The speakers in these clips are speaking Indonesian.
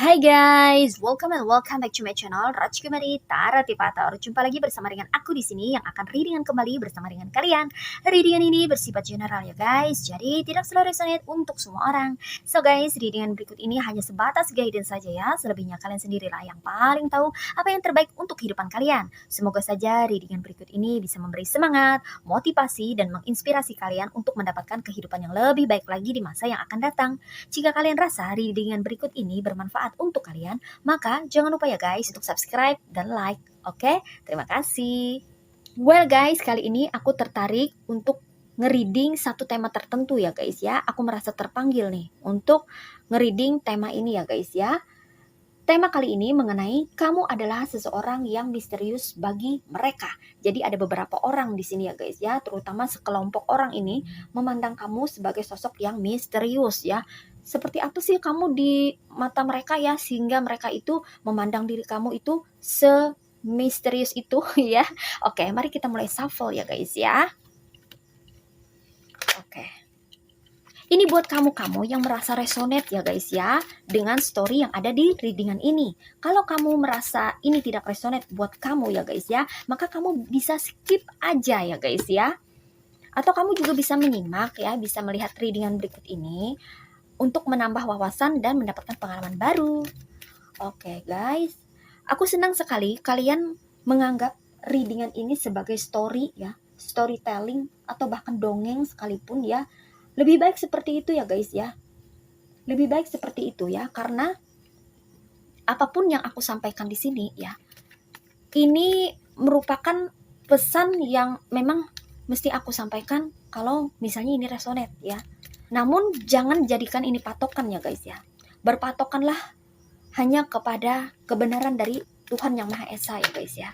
Hai guys, welcome and welcome back to my channel Rajkumari Tara Tipator. Jumpa lagi bersama dengan aku di sini yang akan readingan kembali bersama dengan kalian. Readingan ini bersifat general ya guys, jadi tidak selalu resonate untuk semua orang. So guys, readingan berikut ini hanya sebatas guidance saja ya. Selebihnya kalian sendirilah yang paling tahu apa yang terbaik untuk kehidupan kalian. Semoga saja readingan berikut ini bisa memberi semangat, motivasi, dan menginspirasi kalian untuk mendapatkan kehidupan yang lebih baik lagi di masa yang akan datang. Jika kalian rasa readingan berikut ini bermanfaat untuk kalian, maka jangan lupa ya guys untuk subscribe dan like. Oke, terima kasih. Well guys, kali ini aku tertarik untuk ngereading satu tema tertentu ya guys ya. Aku merasa terpanggil nih untuk ngereading tema ini ya guys ya. Tema kali ini mengenai kamu adalah seseorang yang misterius bagi mereka. Jadi ada beberapa orang di sini ya guys ya, terutama sekelompok orang ini memandang kamu sebagai sosok yang misterius ya. Seperti apa sih kamu di mata mereka ya, sehingga mereka itu memandang diri kamu itu semisterius itu ya. Oke, mari kita mulai shuffle ya guys ya. Oke. Ini buat kamu-kamu yang merasa resonate ya guys ya dengan story yang ada di readingan ini. Kalau kamu merasa ini tidak resonate buat kamu ya guys ya, maka kamu bisa skip aja ya guys ya. Atau kamu juga bisa menyimak ya, bisa melihat readingan berikut ini untuk menambah wawasan dan mendapatkan pengalaman baru. Oke guys, aku senang sekali kalian menganggap readingan ini sebagai story ya, storytelling atau bahkan dongeng sekalipun ya. Lebih baik seperti itu ya guys ya. Lebih baik seperti itu ya, karena apapun yang aku sampaikan di sini ya, ini merupakan pesan yang memang mesti aku sampaikan kalau misalnya ini resonate ya. Namun jangan jadikan ini patokan ya guys ya. Berpatokanlah hanya kepada kebenaran dari Tuhan Yang Maha Esa ya guys ya.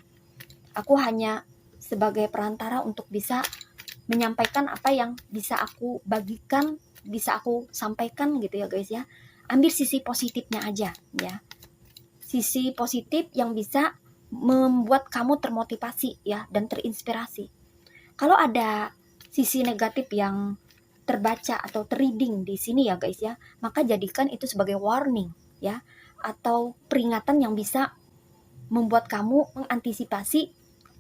Aku hanya sebagai perantara untuk bisa menyampaikan apa yang bisa aku bagikan, bisa aku sampaikan gitu ya guys ya. Ambil sisi positifnya aja ya. Sisi positif yang bisa membuat kamu termotivasi ya dan terinspirasi. Kalau ada sisi negatif yang terbaca atau terreading di sini ya guys ya, maka jadikan itu sebagai warning ya, atau peringatan yang bisa membuat kamu mengantisipasi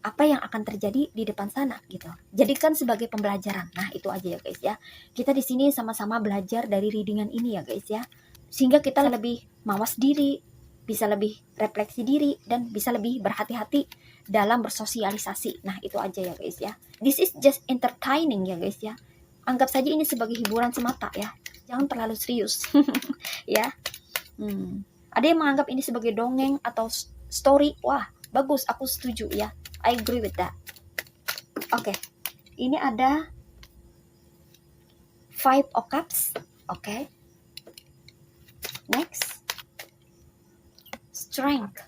apa yang akan terjadi di depan sana gitu. Jadikan sebagai pembelajaran. Nah, itu aja ya guys ya. Kita di sini sama-sama belajar dari readingan ini ya guys ya. Sehingga kita lebih mawas diri, bisa lebih refleksi diri, dan bisa lebih berhati-hati dalam bersosialisasi. Nah, itu aja ya guys ya. This is just entertaining ya guys ya. Anggap saja ini sebagai hiburan semata ya. Jangan terlalu serius. Ya. Ada yang menganggap ini sebagai dongeng atau story. Wah, bagus, aku setuju ya. I agree with that. Oke. Ini ada Five of Cups. Oke. Next. Strength.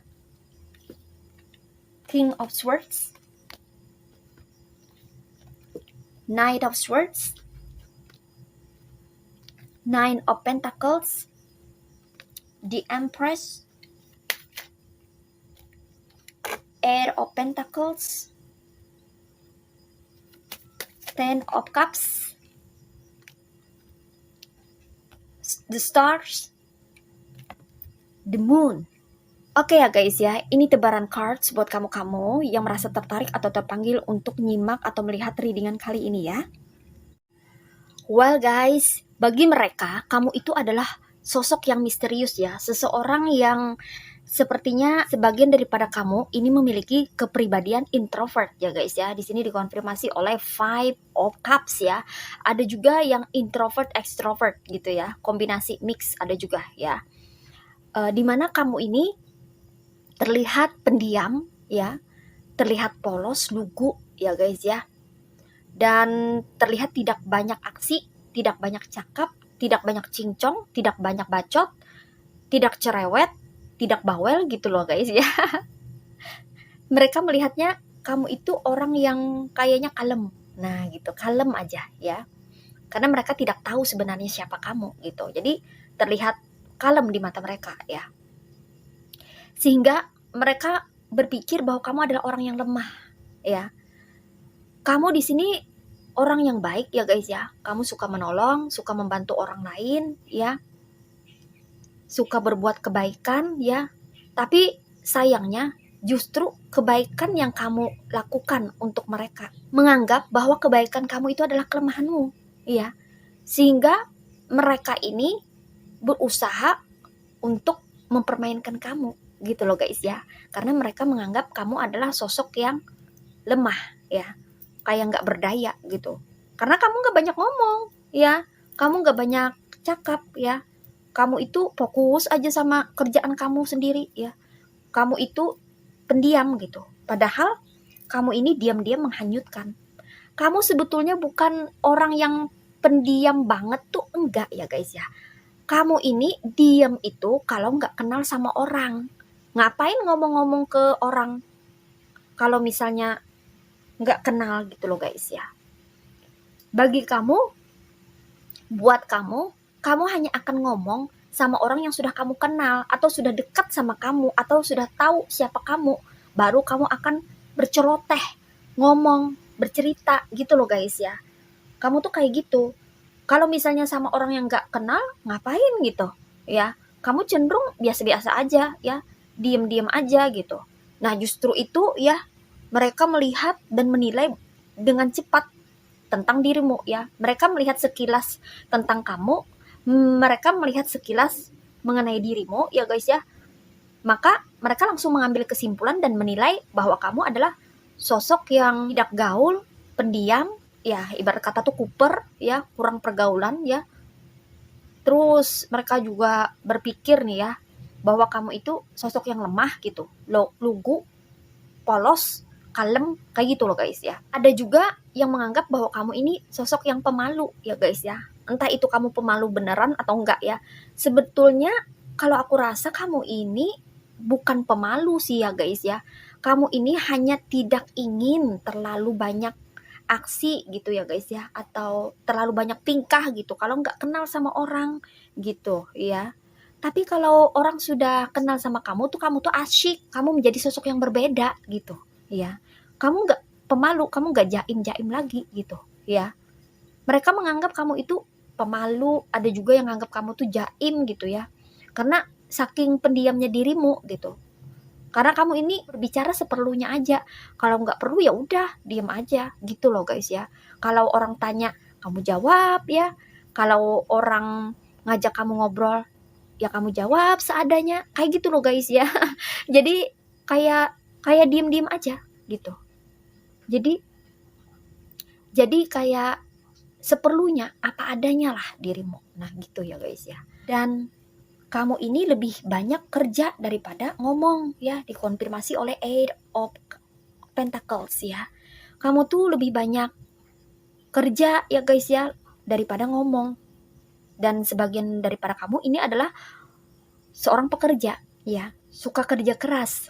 King of Swords. Knight of Swords. Nine of Pentacles. The Empress. Air of Pentacles. Ten of Cups. The Stars. The Moon. Oke ya guys ya, ini tebaran cards buat kamu-kamu yang merasa tertarik atau terpanggil untuk nyimak atau melihat readingan kali ini ya. Well guys, bagi mereka kamu itu adalah sosok yang misterius ya, seseorang yang sepertinya sebagian daripada kamu ini memiliki kepribadian introvert ya guys ya. Di sini dikonfirmasi oleh Five of Cups ya. Ada juga yang introvert extrovert gitu ya, kombinasi mix ada juga ya. Dimana kamu ini terlihat pendiam ya, terlihat polos, lugu ya guys ya. Dan terlihat tidak banyak aksi, tidak banyak cakap, tidak banyak cincong, tidak banyak bacot, tidak cerewet, tidak bawel gitu loh guys ya. Mereka melihatnya kamu itu orang yang kayaknya kalem. Nah gitu, kalem aja ya. Karena mereka tidak tahu sebenarnya siapa kamu gitu. Jadi terlihat kalem di mata mereka ya. Sehingga mereka berpikir bahwa kamu adalah orang yang lemah ya. Kamu di sini orang yang baik ya guys ya. Kamu suka menolong, suka membantu orang lain ya. suka berbuat kebaikan ya, tapi sayangnya justru kebaikan yang kamu lakukan untuk mereka menganggap bahwa kebaikan kamu itu adalah kelemahanmu, ya. Sehingga mereka ini berusaha untuk mempermainkan kamu gitu loh guys ya. Karena mereka menganggap kamu adalah sosok yang lemah ya, kayak nggak berdaya gitu. Karena kamu nggak banyak ngomong ya, kamu nggak banyak cakap ya. Kamu itu fokus aja sama kerjaan kamu sendiri ya. Kamu itu pendiam gitu. Padahal kamu ini diam-diam menghanyutkan. Kamu sebetulnya bukan orang yang pendiam banget tuh, enggak ya guys ya. Kamu ini diam itu kalau nggak kenal sama orang. Ngapain ngomong-ngomong ke orang kalau misalnya nggak kenal gitu loh guys ya. Bagi kamu, buat kamu hanya akan ngomong sama orang yang sudah kamu kenal atau sudah dekat sama kamu atau sudah tahu siapa kamu, baru kamu akan berceloteh, ngomong, bercerita gitu loh guys ya. Kamu tuh kayak gitu. Kalau misalnya sama orang yang nggak kenal, ngapain gitu ya. Kamu cenderung biasa-biasa aja ya, diem-diem aja gitu. Nah justru itu ya, mereka melihat dan menilai dengan cepat tentang dirimu ya. Mereka melihat sekilas tentang kamu, mereka melihat sekilas mengenai dirimu ya guys ya. Maka mereka langsung mengambil kesimpulan dan menilai bahwa kamu adalah sosok yang tidak gaul, pendiam, ya ibarat kata tuh kuper ya, kurang pergaulan ya. Terus mereka juga berpikir nih ya, bahwa kamu itu sosok yang lemah gitu, lugu, polos, kalem, kayak gitu loh guys ya. Ada juga yang menganggap bahwa kamu ini sosok yang pemalu ya guys ya. Entah itu kamu pemalu beneran atau enggak ya. Sebetulnya kalau aku rasa kamu ini bukan pemalu sih ya guys ya. Kamu ini hanya tidak ingin terlalu banyak aksi gitu ya guys ya, atau terlalu banyak tingkah gitu kalau nggak kenal sama orang gitu ya. Tapi kalau orang sudah kenal sama kamu tuh asyik, kamu menjadi sosok yang berbeda gitu ya. Kamu nggak pemalu, kamu nggak jaim-jaim lagi gitu ya. Mereka menganggap kamu itu pemalu, ada juga yang menganggap kamu tuh jaim gitu ya, karena saking pendiamnya dirimu gitu. Karena kamu ini berbicara seperlunya aja. Kalau nggak perlu ya udah diem aja gitu loh guys ya. Kalau orang tanya kamu jawab ya. Kalau orang ngajak kamu ngobrol ya kamu jawab seadanya. Kayak gitu loh guys ya. Jadi kayak kayak diem-diem aja gitu. Jadi kayak seperlunya apa adanya lah dirimu. Nah gitu ya guys ya. Dan kamu ini lebih banyak kerja daripada ngomong ya, dikonfirmasi oleh Eight of Pentacles ya. Kamu tuh lebih banyak kerja ya guys ya daripada ngomong. Dan sebagian daripada kamu ini adalah seorang pekerja ya, suka kerja keras.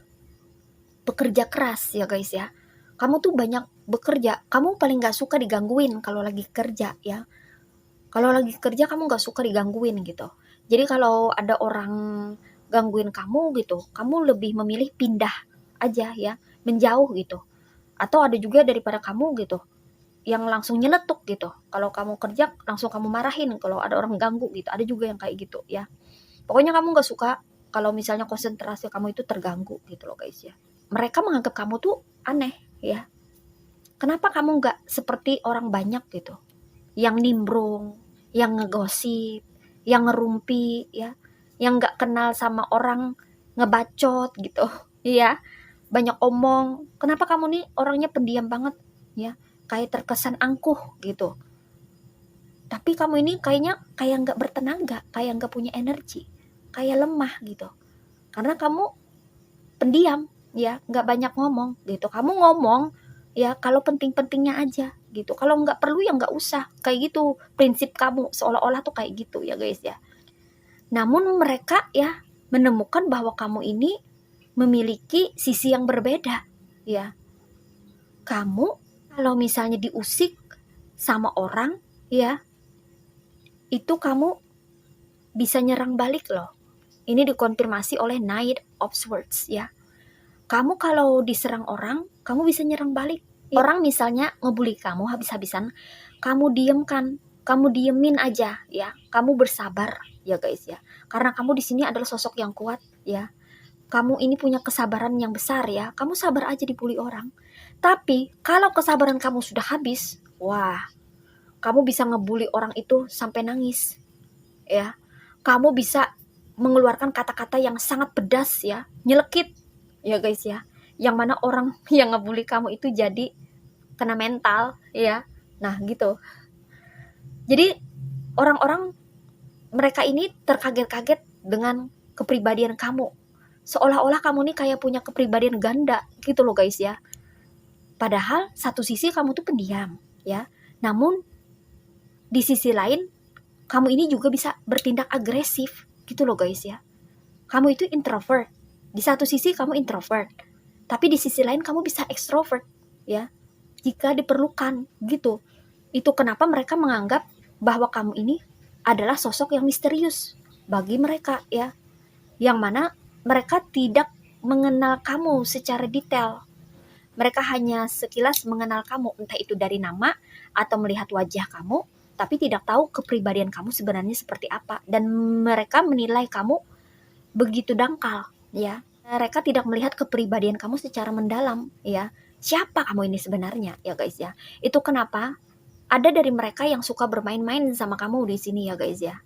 Pekerja keras ya guys ya. Kamu tuh banyak bekerja, kamu paling gak suka digangguin kalau lagi kerja ya. Kalau lagi kerja kamu gak suka digangguin gitu. Jadi kalau ada orang gangguin kamu gitu, kamu lebih memilih pindah aja ya, menjauh gitu. Atau ada juga daripada kamu gitu, yang langsung nyeletuk gitu. Kalau kamu kerja langsung kamu marahin kalau ada orang ganggu gitu. Ada juga yang kayak gitu ya. Pokoknya kamu gak suka kalau misalnya konsentrasi kamu itu terganggu gitu loh guys ya. Mereka menganggap kamu tuh aneh ya. Kenapa kamu gak seperti orang banyak gitu, yang nimbrung, yang ngegosip, yang ngerumpi ya, yang nggak kenal sama orang, ngebacot gitu ya, banyak omong. Kenapa kamu nih orangnya pendiam banget ya, kayak terkesan angkuh gitu. Tapi kamu ini kayaknya kayak nggak bertenaga, kayak nggak punya energi, kayak lemah gitu, karena kamu pendiam ya, nggak banyak ngomong gitu. Kamu ngomong ya kalau penting-pentingnya aja gitu, kalau nggak perlu ya nggak usah, kayak gitu prinsip kamu, seolah-olah tuh kayak gitu ya guys ya. Namun mereka ya menemukan bahwa kamu ini memiliki sisi yang berbeda ya. Kamu kalau misalnya diusik sama orang ya, itu kamu bisa nyerang balik loh. Ini dikonfirmasi oleh Knight of Swords ya. Kamu kalau diserang orang, kamu bisa nyerang balik. Orang misalnya ngebully kamu habis-habisan, kamu diamkan, kamu diemin aja ya, kamu bersabar ya guys ya. Karena kamu di sini adalah sosok yang kuat ya. Kamu ini punya kesabaran yang besar ya. Kamu sabar aja dibully orang. Tapi kalau kesabaran kamu sudah habis, wah, kamu bisa ngebully orang itu sampai nangis ya. Kamu bisa mengeluarkan kata-kata yang sangat pedas ya, nyelekit ya guys ya. Yang mana orang yang ngebully kamu itu jadi kena mental ya. Nah, gitu. Jadi orang-orang mereka ini terkaget-kaget dengan kepribadian kamu. Seolah-olah kamu nih kayak punya kepribadian ganda gitu loh guys ya. Padahal satu sisi kamu tuh pendiam ya. Namun di sisi lain kamu ini juga bisa bertindak agresif gitu loh guys ya. Kamu itu introvert. Di satu sisi kamu introvert. Tapi di sisi lain kamu bisa extrovert ya. Jika diperlukan gitu. Itu kenapa mereka menganggap bahwa kamu ini adalah sosok yang misterius bagi mereka ya. Yang mana mereka tidak mengenal kamu secara detail. Mereka hanya sekilas mengenal kamu, entah itu dari nama atau melihat wajah kamu, tapi tidak tahu kepribadian kamu sebenarnya seperti apa. Dan mereka menilai kamu begitu dangkal, ya. Mereka tidak melihat kepribadian kamu secara mendalam, ya. Siapa kamu ini sebenarnya, ya guys ya. Itu kenapa ada dari mereka yang suka bermain-main sama kamu di sini ya guys ya.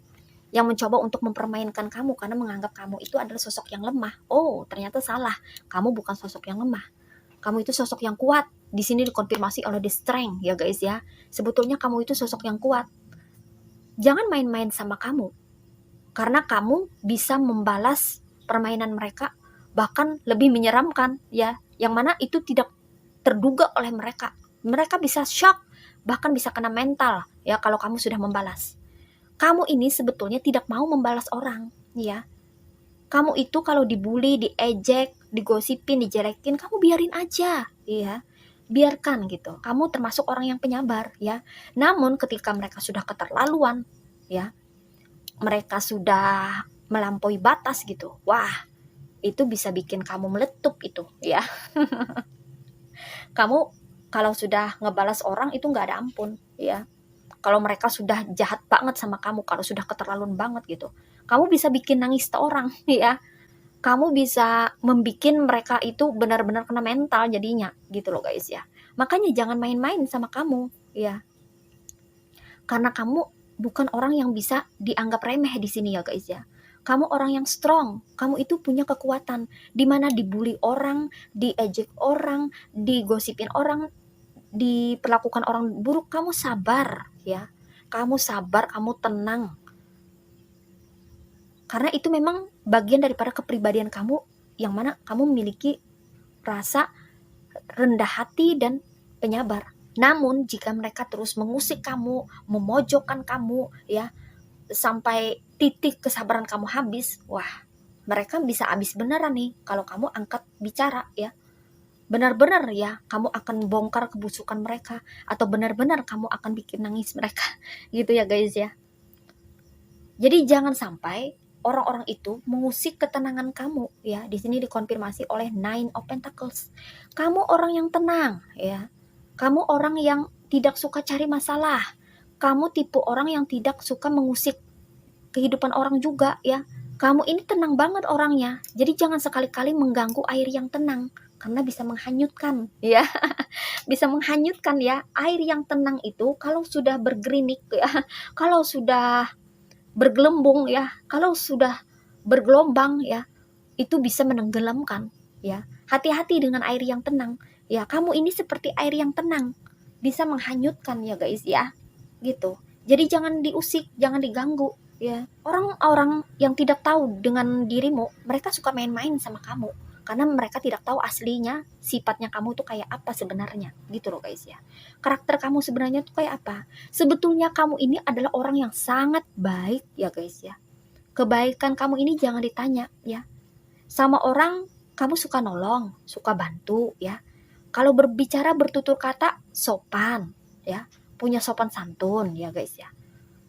Yang mencoba untuk mempermainkan kamu karena menganggap kamu itu adalah sosok yang lemah. Oh, ternyata salah. Kamu bukan sosok yang lemah. Kamu itu sosok yang kuat. Di sini dikonfirmasi oleh the strength ya guys ya. Sebetulnya kamu itu sosok yang kuat. Jangan main-main sama kamu. Karena kamu bisa membalas permainan mereka bahkan lebih menyeramkan ya. Yang mana itu tidak terduga oleh mereka. Mereka bisa shock, bahkan bisa kena mental ya kalau kamu sudah membalas. Kamu ini sebetulnya tidak mau membalas orang ya. Kamu itu kalau dibully, diejek, digosipin, dijelekin, kamu biarin aja, ya. Biarkan gitu. Kamu termasuk orang yang penyabar, ya. Namun ketika mereka sudah keterlaluan, ya, mereka sudah melampaui batas gitu. Wah, itu bisa bikin kamu meletup itu, ya. Kamu kalau sudah ngebalas orang itu nggak ada ampun, ya. Kalau mereka sudah jahat banget sama kamu, kalau sudah keterlaluan banget gitu, kamu bisa bikin nangis orang, ya. Kamu bisa membikin mereka itu benar-benar kena mental jadinya gitu loh guys ya. Makanya jangan main-main sama kamu ya. Karena kamu bukan orang yang bisa dianggap remeh di sini ya guys ya. Kamu orang yang strong, kamu itu punya kekuatan. Dimana dibully orang, diejek orang, digosipin orang, diperlakukan orang buruk, kamu sabar ya. Kamu sabar, kamu tenang. Karena itu memang bagian daripada kepribadian kamu yang mana kamu memiliki rasa rendah hati dan penyabar. Namun jika mereka terus mengusik kamu, memojokkan kamu ya, sampai titik kesabaran kamu habis, wah, mereka bisa habis beneran nih kalau kamu angkat bicara ya. Benar-benar ya, kamu akan bongkar kebusukan mereka atau benar-benar kamu akan bikin nangis mereka. Gitu ya guys ya. Jadi jangan sampai orang-orang itu mengusik ketenangan kamu ya. Di sini dikonfirmasi oleh Nine of Pentacles. Kamu orang yang tenang ya. Kamu orang yang tidak suka cari masalah. Kamu tipe orang yang tidak suka mengusik kehidupan orang juga ya. Kamu ini tenang banget orangnya. Jadi jangan sekali-kali mengganggu air yang tenang karena bisa menghanyutkan ya. Bisa menghanyutkan ya. Air yang tenang itu kalau sudah bergerinik ya, kalau sudah bergelembung ya, kalau sudah bergelombang ya, itu bisa menenggelamkan ya. Hati-hati dengan air yang tenang ya. Kamu ini seperti air yang tenang, bisa menghanyutkan ya guys ya, gitu. Jadi jangan diusik, jangan diganggu ya. Orang-orang yang tidak tahu dengan dirimu, mereka suka main-main sama kamu karena mereka tidak tahu aslinya sifatnya kamu tuh kayak apa sebenarnya gitu loh guys ya. Karakter kamu sebenarnya tuh kayak apa. Sebetulnya kamu ini adalah orang yang sangat baik ya guys ya. Kebaikan kamu ini jangan ditanya ya. Sama orang kamu suka nolong, suka bantu ya. Kalau berbicara bertutur kata sopan ya, punya sopan santun ya guys ya.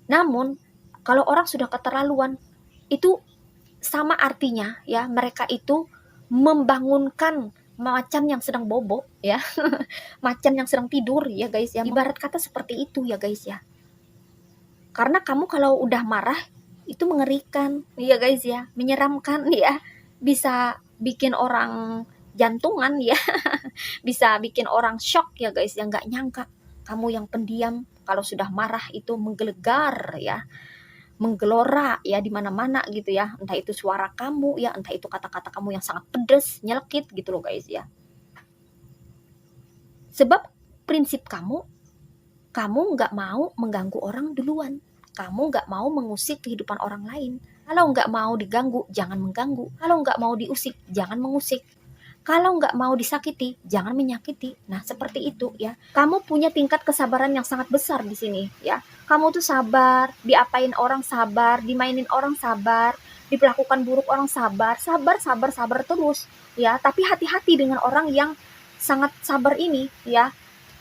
Namun kalau orang sudah keterlaluan itu sama artinya ya, mereka itu membangunkan macan yang sedang bobo ya. Macan yang sedang tidur ya guys ya. Ibarat kata seperti itu ya guys ya. Karena kamu kalau udah marah itu mengerikan, ya guys ya, menyeramkan ya, bisa bikin orang jantungan ya, bisa bikin orang shock ya guys, yang nggak nyangka kamu yang pendiam kalau sudah marah itu menggelegar ya, menggelora ya di mana-mana gitu ya, entah itu suara kamu ya, entah itu kata-kata kamu yang sangat pedas, nyelekit gitu loh guys ya. Sebab prinsip kamu nggak mau mengganggu orang duluan, kamu nggak mau mengusik kehidupan orang lain. Kalau nggak mau diganggu, jangan mengganggu. Kalau nggak mau diusik, jangan mengusik. Kalau nggak mau disakiti, jangan menyakiti. Nah, seperti itu ya. Kamu punya tingkat kesabaran yang sangat besar di sini ya. Kamu tuh sabar, diapain orang sabar, dimainin orang sabar, diperlakukan buruk orang sabar, sabar, sabar, sabar terus ya. Tapi hati-hati dengan orang yang sangat sabar ini ya.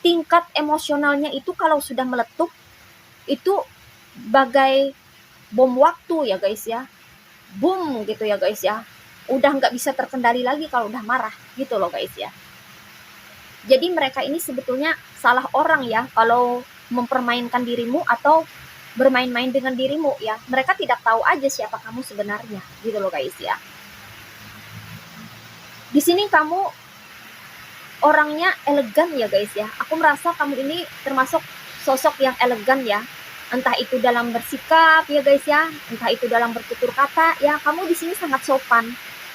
Tingkat emosionalnya itu kalau sudah meletup, itu bagai bom waktu ya guys ya. Boom gitu ya guys ya, udah nggak bisa terkendali lagi kalau udah marah gitu loh guys ya. Jadi mereka ini sebetulnya salah orang ya kalau mempermainkan dirimu atau bermain-main dengan dirimu ya. Mereka tidak tahu aja siapa kamu sebenarnya gitu loh guys ya. Di sini kamu orangnya elegan ya guys ya. Aku merasa kamu ini termasuk sosok yang elegan ya. Entah itu dalam bersikap ya guys ya, entah itu dalam bertutur kata ya, kamu di sini sangat sopan.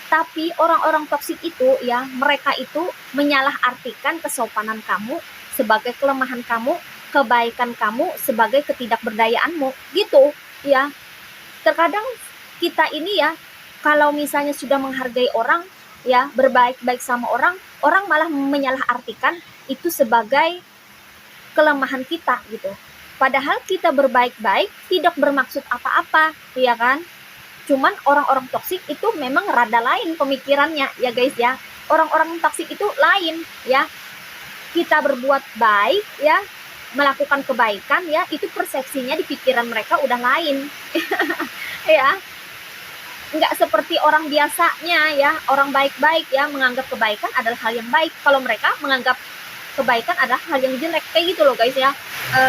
Tapi orang-orang toksik itu ya, mereka itu menyalahartikan kesopanan kamu sebagai kelemahan kamu, kebaikan kamu sebagai ketidakberdayaanmu gitu ya. Terkadang kita ini ya, kalau misalnya sudah menghargai orang ya, berbaik-baik sama orang, orang malah menyalahartikan itu sebagai kelemahan kita gitu. Padahal kita berbaik-baik tidak bermaksud apa-apa, ya kan? Cuman orang-orang toksik itu memang rada lain pemikirannya ya guys ya. Orang-orang toksik itu lain ya. Kita berbuat baik ya, melakukan kebaikan ya, itu persepsinya di pikiran mereka udah lain. Ya, nggak seperti orang biasanya ya, orang baik-baik ya, menganggap kebaikan adalah hal yang baik. Kalau mereka menganggap kebaikan adalah hal yang jelek kayak gitu loh guys ya.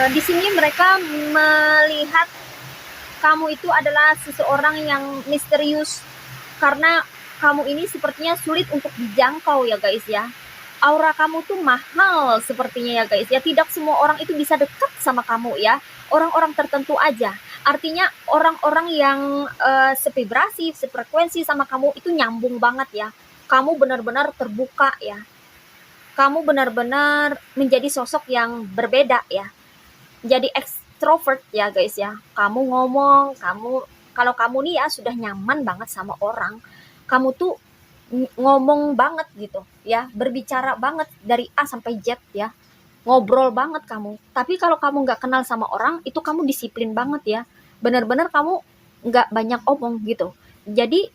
Di sini mereka melihat kamu itu adalah seseorang yang misterius karena kamu ini sepertinya sulit untuk dijangkau ya guys ya. Aura kamu tuh mahal sepertinya ya guys ya. Tidak semua orang itu bisa dekat sama kamu ya. Orang-orang tertentu aja. Artinya orang-orang yang sevibrasi, sefrekuensi sama kamu itu nyambung banget ya. Kamu benar-benar terbuka ya. Kamu benar-benar menjadi sosok yang berbeda ya. Jadi extrovert ya guys ya. Kamu ngomong, kalau kamu nih ya sudah nyaman banget sama orang, kamu tuh ngomong banget gitu ya, berbicara banget dari A sampai Z ya, ngobrol banget kamu. Tapi kalau kamu nggak kenal sama orang, itu kamu disiplin banget ya, benar-benar kamu nggak banyak omong gitu. Jadi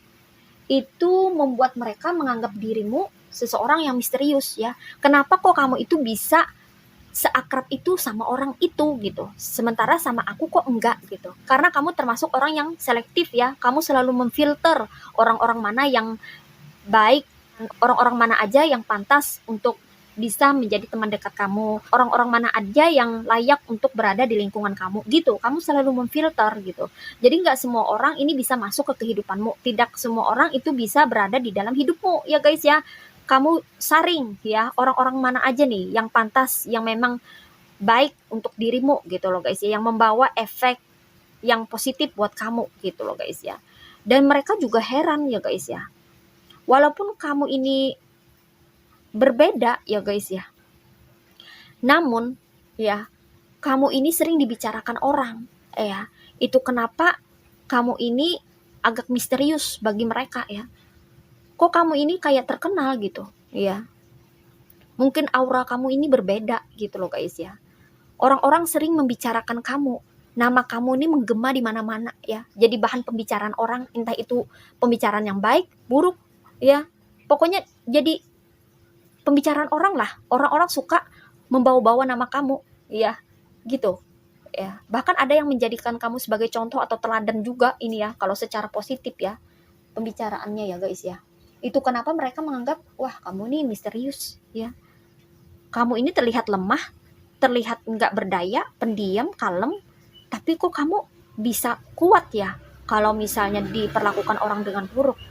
itu membuat mereka menganggap dirimu seseorang yang misterius ya. Kenapa kok kamu itu bisa seakrab itu sama orang itu gitu, sementara sama aku kok enggak gitu? Karena kamu termasuk orang yang selektif ya, kamu selalu memfilter orang-orang mana yang baik, orang-orang mana aja yang pantas untuk bisa menjadi teman dekat kamu, orang-orang mana aja yang layak untuk berada di lingkungan kamu gitu. Kamu selalu memfilter gitu. Jadi nggak semua orang ini bisa masuk ke kehidupanmu, tidak semua orang itu bisa berada di dalam hidupmu ya guys ya. Kamu saring ya, orang-orang mana aja nih yang pantas, yang memang baik untuk dirimu gitu loh guys ya, yang membawa efek yang positif buat kamu gitu loh guys ya. Dan mereka juga heran ya guys ya, walaupun kamu ini berbeda ya guys ya, namun ya kamu ini sering dibicarakan orang ya. Itu kenapa kamu ini agak misterius bagi mereka ya. Kok kamu ini kayak terkenal gitu ya. Mungkin aura kamu ini berbeda gitu loh guys ya. Orang-orang sering membicarakan kamu. Nama kamu ini menggema di mana-mana ya. Jadi bahan pembicaraan orang, entah itu pembicaraan yang baik, buruk ya. Pokoknya jadi pembicaraan orang lah. Orang-orang suka membawa-bawa nama kamu ya. Gitu. Ya, bahkan ada yang menjadikan kamu sebagai contoh atau teladan juga ini ya, kalau secara positif ya pembicaraannya ya guys ya. Itu kenapa mereka menganggap, wah kamu ini misterius ya. Kamu ini terlihat lemah, terlihat nggak berdaya, pendiam, kalem, tapi kok kamu bisa kuat ya kalau misalnya diperlakukan orang dengan buruk.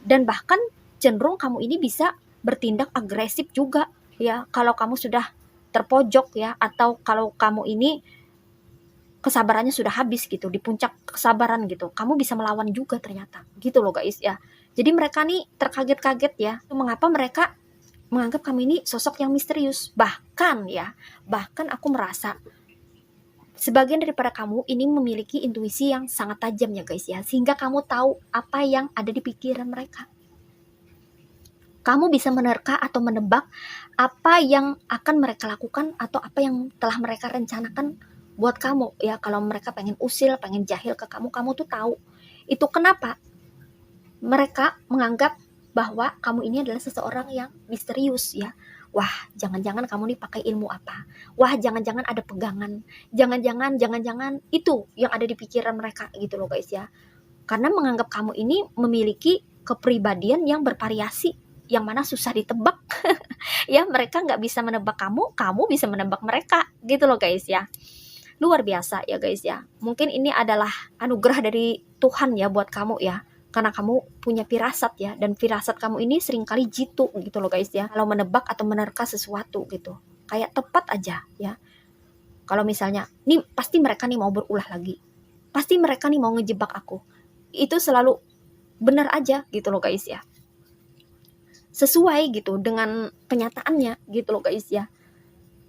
Dan bahkan cenderung kamu ini bisa bertindak agresif juga ya kalau kamu sudah terpojok ya, atau kalau kamu ini kesabarannya sudah habis gitu, di puncak kesabaran gitu, kamu bisa melawan juga ternyata gitu loh guys ya. Jadi mereka nih terkaget-kaget ya, mengapa mereka menganggap kamu ini sosok yang misterius. Bahkan aku merasa sebagian daripada kamu ini memiliki intuisi yang sangat tajam ya guys ya, sehingga kamu tahu apa yang ada di pikiran mereka. Kamu bisa menerka atau menebak apa yang akan mereka lakukan atau apa yang telah mereka rencanakan buat kamu ya. Kalau mereka pengen usil, pengen jahil ke kamu, kamu tuh tahu. Itu kenapa mereka menganggap bahwa kamu ini adalah seseorang yang misterius ya. Wah, jangan-jangan kamu nih pakai ilmu apa? Wah, jangan-jangan ada pegangan. Jangan-jangan itu yang ada di pikiran mereka gitu loh guys ya. Karena menganggap kamu ini memiliki kepribadian yang bervariasi, yang mana susah ditebak. Ya, mereka nggak bisa menebak kamu, kamu bisa menebak mereka gitu loh guys ya. Luar biasa ya guys ya. Mungkin ini adalah anugerah dari Tuhan ya buat kamu ya, karena kamu punya firasat ya, dan firasat kamu ini seringkali jitu gitu loh guys ya, kalau menebak atau menerka sesuatu gitu, kayak tepat aja ya. Kalau misalnya nih pasti mereka nih mau berulah lagi, pasti mereka nih mau ngejebak aku, itu selalu benar aja gitu loh guys ya, sesuai gitu dengan kenyataannya gitu loh guys ya.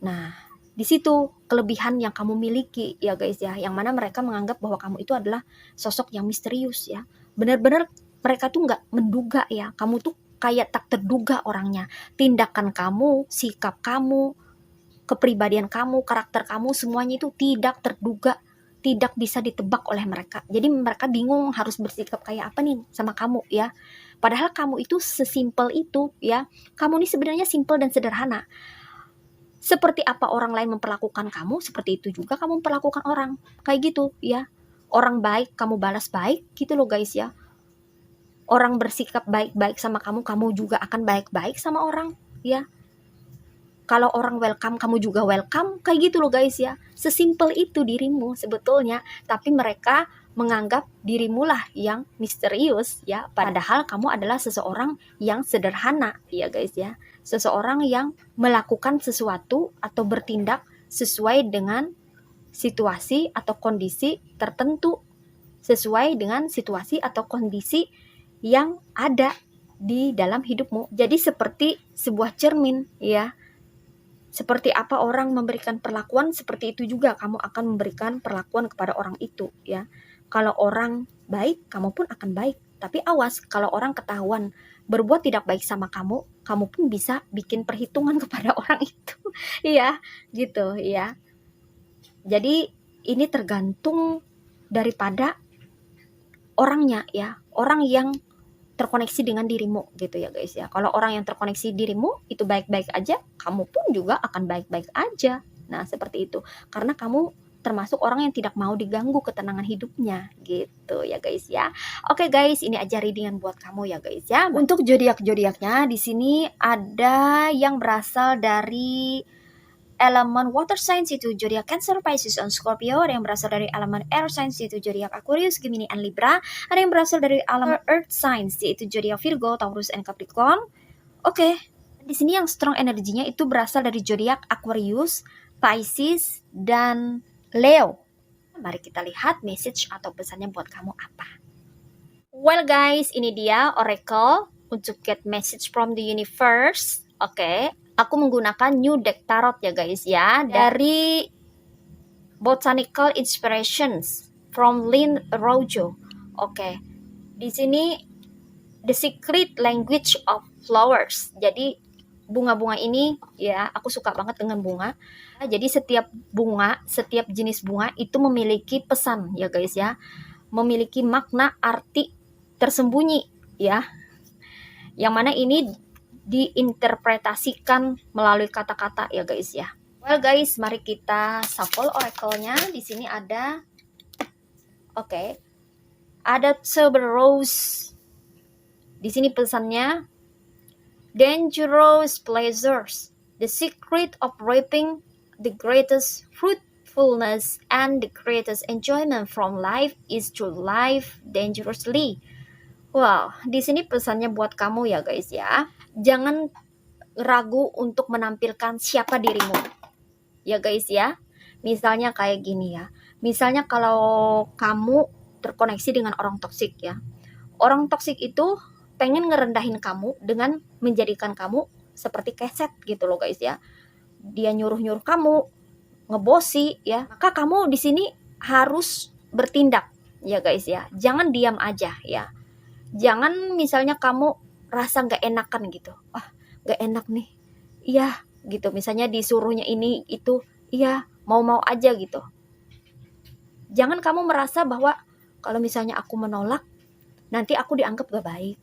Nah, di situ kelebihan yang kamu miliki ya guys ya, yang mana mereka menganggap bahwa kamu itu adalah sosok yang misterius ya. Benar-benar mereka tuh nggak menduga ya, kamu tuh kayak tak terduga orangnya. Tindakan kamu, sikap kamu, kepribadian kamu, karakter kamu, semuanya itu tidak terduga, tidak bisa ditebak oleh mereka. Jadi mereka bingung harus bersikap kayak apa nih sama kamu ya. Padahal kamu itu sesimpel itu ya. Kamu ini sebenarnya simpel dan sederhana. Seperti apa orang lain memperlakukan kamu, seperti itu juga kamu memperlakukan orang. Kayak gitu ya. Orang baik, kamu balas baik gitu loh guys ya. Orang bersikap baik-baik sama kamu, kamu juga akan baik-baik sama orang ya. Kalau orang welcome, kamu juga welcome, kayak gitu loh guys ya. Sesimpel itu dirimu sebetulnya, tapi mereka menganggap dirimu lah yang misterius ya, padahal kamu adalah seseorang yang sederhana ya guys ya. Seseorang yang melakukan sesuatu atau bertindak sesuai dengan situasi atau kondisi tertentu, sesuai dengan situasi atau kondisi yang ada di dalam hidupmu. Jadi seperti sebuah cermin ya. Seperti apa orang memberikan perlakuan, seperti itu juga kamu akan memberikan perlakuan kepada orang itu ya. Kalau orang baik, kamu pun akan baik. Tapi awas, kalau orang ketahuan berbuat tidak baik sama kamu, kamu pun bisa bikin perhitungan kepada orang itu. Iya, gitu ya. Jadi ini tergantung daripada orangnya ya. Orang yang terkoneksi dengan dirimu gitu ya guys ya. Kalau orang yang terkoneksi dirimu itu baik-baik aja, kamu pun juga akan baik-baik aja. Nah, seperti itu. Karena kamu termasuk orang yang tidak mau diganggu ketenangan hidupnya gitu ya guys ya. Oke guys, ini aja readingan buat kamu ya guys ya. Untuk zodiak-zodiaknya di sini ada yang berasal dari elemen water signs itu zodiak Cancer, Pisces, and Scorpio. Ada yang berasal dari elemen air signs yaitu zodiak Aquarius, Gemini, and Libra. Ada yang berasal dari elemen earth signs yaitu zodiak Virgo, Taurus, and Capricorn. Oke, di sini yang strong energinya itu berasal dari zodiak Aquarius, Pisces, dan Leo. Mari kita lihat message atau pesannya buat kamu apa. Well guys, ini dia oracle untuk get message from the universe. Oke, aku menggunakan new deck tarot ya guys ya, dari Botanical Inspirations from Lynn Rojo. Oke, di sini the secret language of flowers. Jadi bunga-bunga ini ya, aku suka banget dengan bunga. Jadi setiap bunga, setiap jenis bunga itu memiliki pesan ya guys ya, memiliki makna arti tersembunyi ya, yang mana ini diinterpretasikan melalui kata-kata ya guys ya. Well guys, mari kita shuffle oracle-nya. Di sini ada ada tuberose. Di sini pesannya dangerous pleasures, the secret of reaping the greatest fruit fullness, and the greatest enjoyment from life is to live dangerously. Wow, di sini pesannya buat kamu ya guys ya. Jangan ragu untuk menampilkan siapa dirimu. Ya guys ya. Misalnya kayak gini ya. Misalnya kalau kamu terkoneksi dengan orang toksik ya. Orang toksik itu pengen ngerendahin kamu dengan menjadikan kamu seperti keset gitu loh guys ya. Dia nyuruh-nyuruh kamu, ngebosi ya. Maka kamu di sini harus bertindak ya guys ya. Jangan diam aja ya. Jangan misalnya kamu rasa nggak enakan gitu. Ah, nggak enak nih. Iya gitu. Misalnya disuruhnya ini itu, iya mau-mau aja gitu. Jangan kamu merasa bahwa kalau misalnya aku menolak, nanti aku dianggap gak baik.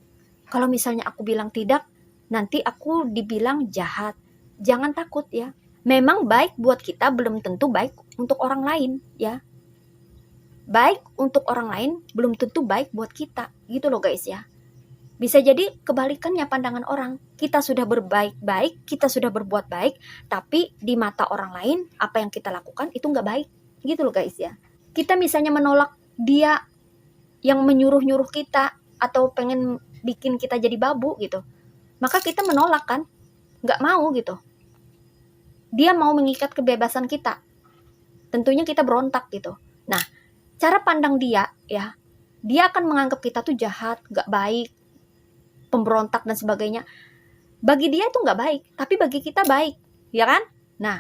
Kalau misalnya aku bilang tidak, nanti aku dibilang jahat. Jangan takut ya. Memang baik buat kita belum tentu baik untuk orang lain ya. Baik untuk orang lain belum tentu baik buat kita. Gitu loh guys ya. Bisa jadi kebalikannya pandangan orang. Kita sudah berbaik-baik, kita sudah berbuat baik, tapi di mata orang lain apa yang kita lakukan itu gak baik. Gitu loh guys ya. Kita misalnya menolak dia yang menyuruh-nyuruh kita atau pengen bikin kita jadi babu gitu, maka kita menolak kan, nggak mau gitu. Dia mau mengikat kebebasan kita, tentunya kita berontak gitu. Nah, cara pandang dia ya, dia akan menganggap kita tuh jahat, nggak baik, pemberontak dan sebagainya. Bagi dia itu nggak baik, tapi bagi kita baik, ya kan? Nah,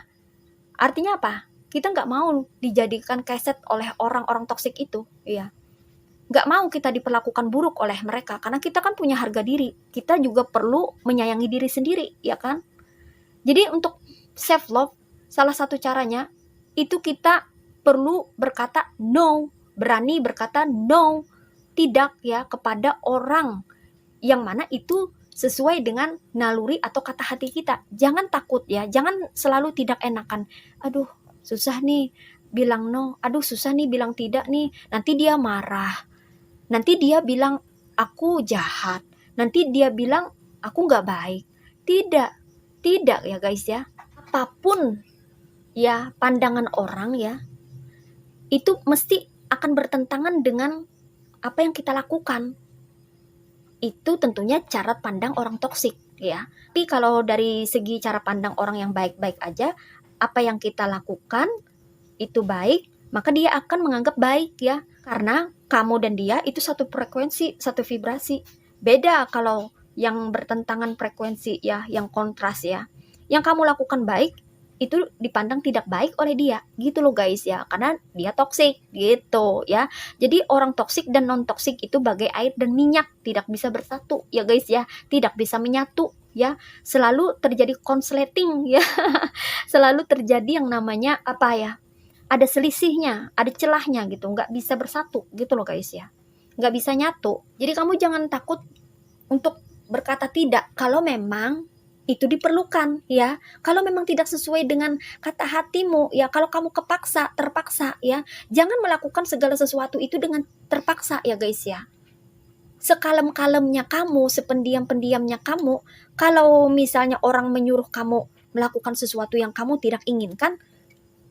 artinya apa? Kita nggak mau dijadikan keset oleh orang-orang toksik itu, ya. Nggak mau kita diperlakukan buruk oleh mereka, karena kita kan punya harga diri. Kita juga perlu menyayangi diri sendiri, ya kan? Jadi untuk self love, salah satu caranya itu kita perlu berkata no, berani berkata no, tidak ya kepada orang yang mana itu sesuai dengan naluri atau kata hati kita. Jangan takut ya, jangan selalu tidak enakan. Aduh, susah nih bilang no, aduh susah nih bilang tidak nih, nanti dia marah. Nanti dia bilang aku jahat. Nanti dia bilang aku nggak baik. Tidak, tidak ya guys ya. Apapun ya pandangan orang ya, itu mesti akan bertentangan dengan apa yang kita lakukan. Itu tentunya cara pandang orang toksik ya. Tapi kalau dari segi cara pandang orang yang baik-baik aja, apa yang kita lakukan itu baik, maka dia akan menganggap baik ya. Karena kamu dan dia itu satu frekuensi, satu vibrasi. Beda kalau yang bertentangan frekuensi ya, yang kontras ya. Yang kamu lakukan baik, itu dipandang tidak baik oleh dia. Gitu loh guys ya, karena dia toksik gitu ya. Jadi orang toksik dan non toksik itu bagai air dan minyak, tidak bisa bersatu ya guys ya. Tidak bisa menyatu ya. Selalu terjadi konsleting ya. Selalu terjadi yang namanya apa ya? Ada selisihnya, ada celahnya gitu, nggak bisa bersatu gitu loh guys ya, nggak bisa nyatu. Jadi kamu jangan takut untuk berkata tidak kalau memang itu diperlukan ya, kalau memang tidak sesuai dengan kata hatimu ya, kalau kamu terpaksa ya, jangan melakukan segala sesuatu itu dengan terpaksa ya guys ya. Sekalem-kalemnya kamu, sependiam-pendiamnya kamu, kalau misalnya orang menyuruh kamu melakukan sesuatu yang kamu tidak inginkan,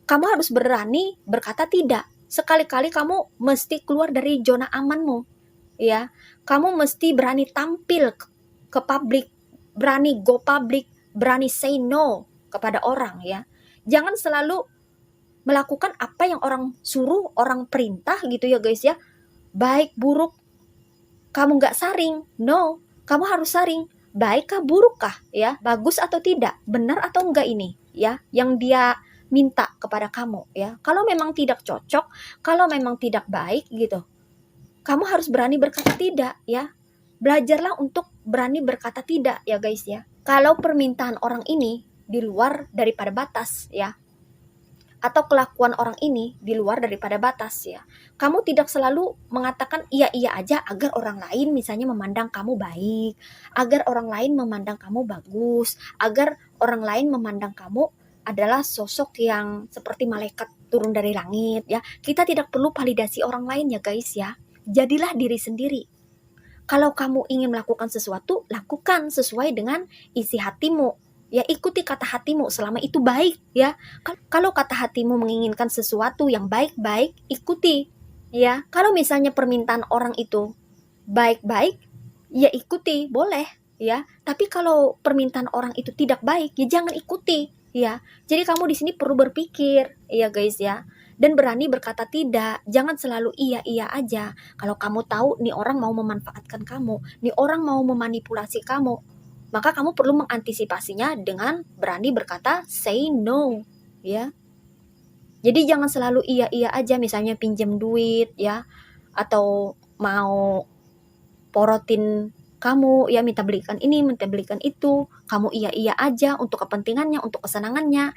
kamu harus berani berkata tidak. Sekali-kali kamu mesti keluar dari zona amanmu. Ya, kamu mesti berani tampil ke publik, berani go public, berani say no kepada orang ya. Jangan selalu melakukan apa yang orang suruh, orang perintah gitu ya guys ya. Baik buruk kamu nggak saring. No, kamu harus saring. Baikkah burukkah ya? Bagus atau tidak? Benar atau enggak ini ya? Yang dia minta kepada kamu ya. Kalau memang tidak cocok, kalau memang tidak baik gitu, kamu harus berani berkata tidak ya. Belajarlah untuk berani berkata tidak ya guys ya. Kalau permintaan orang ini di luar daripada batas ya, atau kelakuan orang ini di luar daripada batas ya, kamu tidak selalu mengatakan iya aja agar orang lain misalnya memandang kamu baik, agar orang lain memandang kamu bagus, agar orang lain memandang kamu adalah sosok yang seperti malaikat turun dari langit ya. Kita tidak perlu validasi orang lain ya guys ya. Jadilah diri sendiri. Kalau kamu ingin melakukan sesuatu, lakukan sesuai dengan isi hatimu. Ya, ikuti kata hatimu selama itu baik ya. Kalau kata hatimu menginginkan sesuatu yang baik-baik, ikuti ya. Kalau misalnya permintaan orang itu baik-baik, ya ikuti, boleh ya. Tapi kalau permintaan orang itu tidak baik, ya jangan ikuti ya. Jadi kamu di sini perlu berpikir ya guys ya. Dan berani berkata tidak, jangan selalu iya-iya aja. Kalau kamu tahu nih orang mau memanfaatkan kamu, nih orang mau memanipulasi kamu, maka kamu perlu mengantisipasinya dengan berani berkata say no ya. Jadi jangan selalu iya-iya aja, misalnya pinjam duit ya, atau mau porotin kamu ya, minta belikan ini, minta belikan itu, kamu iya-iya aja untuk kepentingannya, untuk kesenangannya,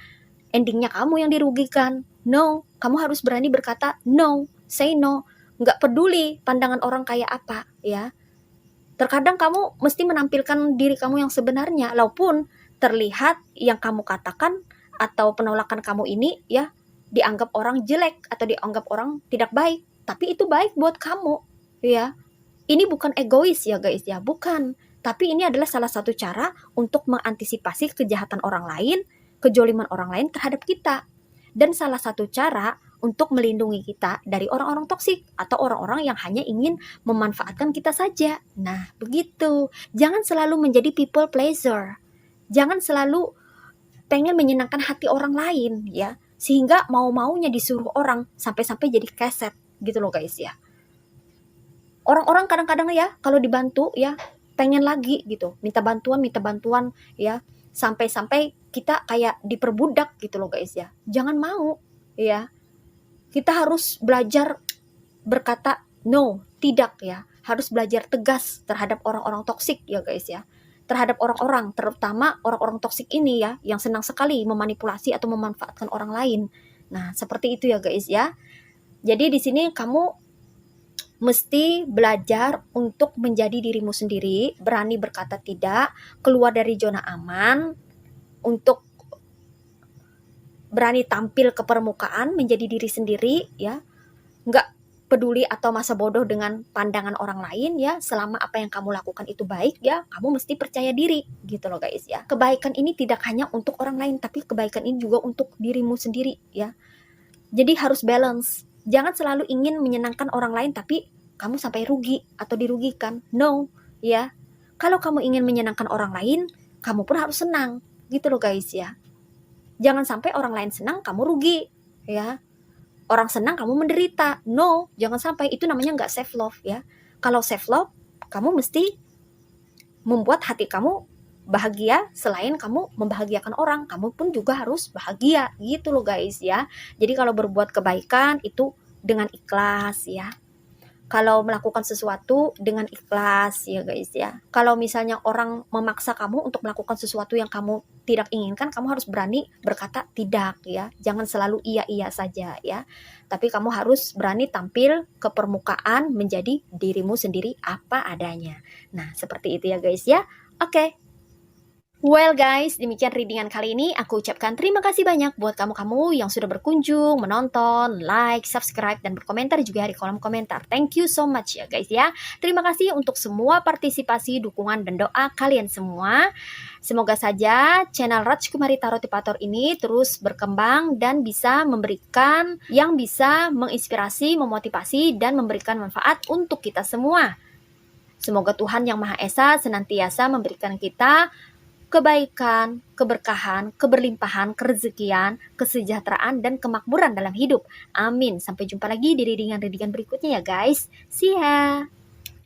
endingnya kamu yang dirugikan. No, kamu harus berani berkata no, say no. Nggak peduli pandangan orang kayak apa ya. Terkadang kamu mesti menampilkan diri kamu yang sebenarnya, walaupun terlihat yang kamu katakan atau penolakan kamu ini ya dianggap orang jelek atau dianggap orang tidak baik, tapi itu baik buat kamu ya. Ini bukan egois ya guys ya, bukan. Tapi ini adalah salah satu cara untuk mengantisipasi kejahatan orang lain, kejoliman orang lain terhadap kita. Dan salah satu cara untuk melindungi kita dari orang-orang toksik atau orang-orang yang hanya ingin memanfaatkan kita saja. Nah, begitu. Jangan selalu menjadi people pleaser. Jangan selalu pengen menyenangkan hati orang lain ya, sehingga mau-maunya disuruh orang sampai-sampai jadi keset gitu loh guys ya. Orang-orang kadang-kadang ya kalau dibantu ya pengen lagi gitu, minta bantuan ya, sampai-sampai kita kayak diperbudak gitu loh guys ya. Jangan mau ya. Kita harus belajar berkata no, tidak ya. Harus belajar tegas terhadap orang-orang toksik ya guys ya. Terhadap orang-orang, terutama orang-orang toksik ini ya, yang senang sekali memanipulasi atau memanfaatkan orang lain. Nah, seperti itu ya guys ya. Jadi di sini kamu mesti belajar untuk menjadi dirimu sendiri, berani berkata tidak, keluar dari zona aman, untuk berani tampil ke permukaan, menjadi diri sendiri ya. Nggak peduli atau masa bodoh dengan pandangan orang lain ya. Selama apa yang kamu lakukan itu baik ya, kamu mesti percaya diri gitu loh guys ya. Kebaikan ini tidak hanya untuk orang lain, tapi kebaikan ini juga untuk dirimu sendiri ya. Jadi harus balance. Jangan selalu ingin menyenangkan orang lain tapi kamu sampai rugi atau dirugikan. No ya. Kalau kamu ingin menyenangkan orang lain, kamu pun harus senang gitu loh guys ya. Jangan sampai orang lain senang, kamu rugi ya. Orang senang, kamu menderita. No, jangan sampai. Itu namanya nggak self love ya. Kalau self love, kamu mesti membuat hati kamu bahagia. Selain kamu membahagiakan orang, kamu pun juga harus bahagia gitu loh guys ya. Jadi kalau berbuat kebaikan itu dengan ikhlas ya. Kalau melakukan sesuatu dengan ikhlas ya guys ya. Kalau misalnya orang memaksa kamu untuk melakukan sesuatu yang kamu tidak inginkan, kamu harus berani berkata tidak ya. Jangan selalu iya-iya saja ya. Tapi kamu harus berani tampil ke permukaan, menjadi dirimu sendiri apa adanya. Nah, seperti itu ya guys ya. Oke. Well guys, demikian readingan kali ini. Aku ucapkan terima kasih banyak buat kamu-kamu yang sudah berkunjung, menonton, like, subscribe, dan berkomentar juga di kolom komentar. Thank you so much ya guys ya. Terima kasih untuk semua partisipasi, dukungan, dan doa kalian semua. Semoga saja channel Rajkumari Tarotipator ini terus berkembang dan bisa memberikan yang bisa menginspirasi, memotivasi, dan memberikan manfaat untuk kita semua. Semoga Tuhan Yang Maha Esa senantiasa memberikan kita kebaikan, keberkahan, keberlimpahan, kerezekian, kesejahteraan, dan kemakmuran dalam hidup. Amin. Sampai jumpa lagi di readingan-readingan berikutnya ya guys. See ya!